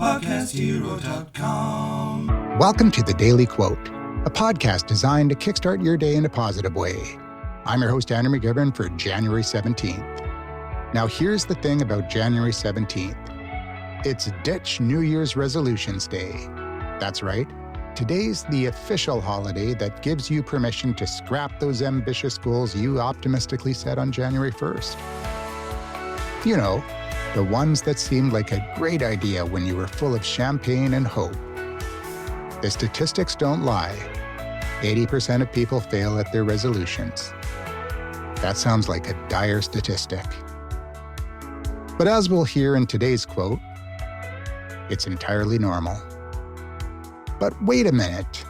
PodcastHero.com. Welcome to The Daily Quote, a podcast designed to kickstart your day in a positive way. I'm your host, Andrew McGivern, for January 17th. Now, here's the thing about January 17th. It's Ditch New Year's Resolutions Day. That's right. Today's the official holiday that gives you permission to scrap those ambitious goals you optimistically set on January 1st. You know, the ones that seemed like a great idea when you were full of champagne and hope. The statistics don't lie. 80% of people fail at their resolutions. That sounds like a dire statistic. But as we'll hear in today's quote, it's entirely normal. But wait a minute.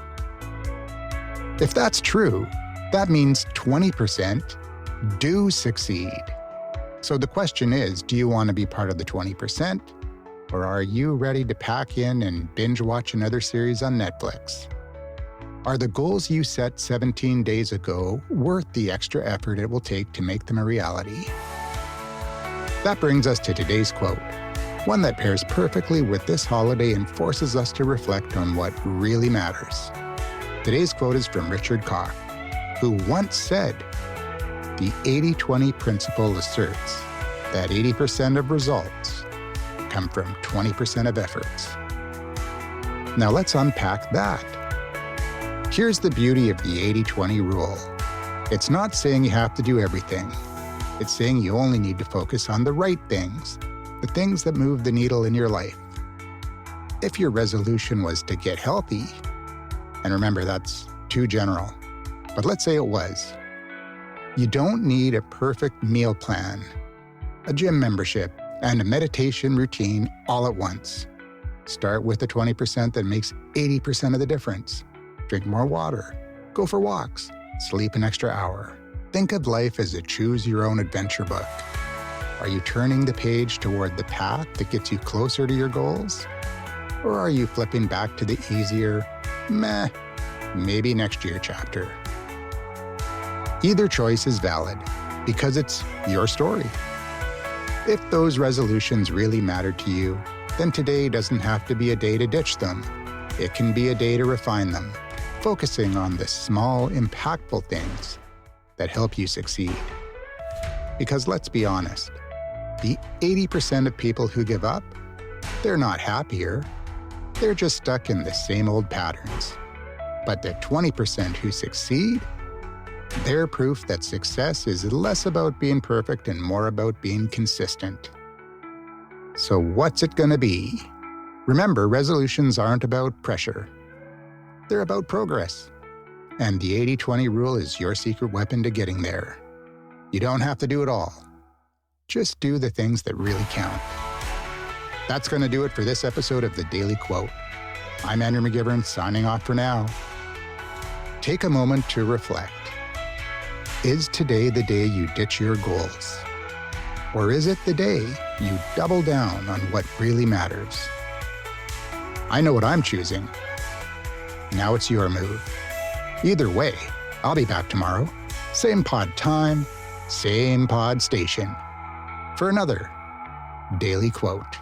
If that's true, that means 20% do succeed. So the question is, do you want to be part of the 20%? Or are you ready to pack in and binge-watch another series on Netflix? Are the goals you set 17 days ago worth the extra effort it will take to make them a reality? That brings us to today's quote, one that pairs perfectly with this holiday and forces us to reflect on what really matters. Today's quote is from Richard Koch, who once said, "The 80-20 principle asserts that 80% of results come from 20% of efforts." Now let's unpack that. Here's the beauty of the 80-20 rule. It's not saying you have to do everything. It's saying you only need to focus on the right things, the things that move the needle in your life. If your resolution was to get healthy, and remember that's too general, but let's say it was, you don't need a perfect meal plan, a gym membership, and a meditation routine all at once. Start with the 20% that makes 80% of the difference. Drink more water, go for walks, sleep an extra hour. Think of life as a choose-your-own-adventure book. Are you turning the page toward the path that gets you closer to your goals? Or are you flipping back to the easier, maybe next year chapter? Either choice is valid because it's your story. If those resolutions really matter to you, then today doesn't have to be a day to ditch them. It can be a day to refine them, focusing on the small, impactful things that help you succeed. Because let's be honest, the 80% of people who give up, they're not happier. They're just stuck in the same old patterns. But the 20% who succeed, they're proof that success is less about being perfect and more about being consistent. So what's it gonna be? Remember, resolutions aren't about pressure. They're about progress. And the 80-20 rule is your secret weapon to getting there. You don't have to do it all. Just do the things that really count. That's gonna do it for this episode of The Daily Quote. I'm Andrew McGivern, signing off for now. Take a moment to reflect. Is today the day you ditch your goals? Or is it the day you double down on what really matters? I know what I'm choosing. Now it's your move. Either way, I'll be back tomorrow. Same pod time, same pod station. For another Daily Quote.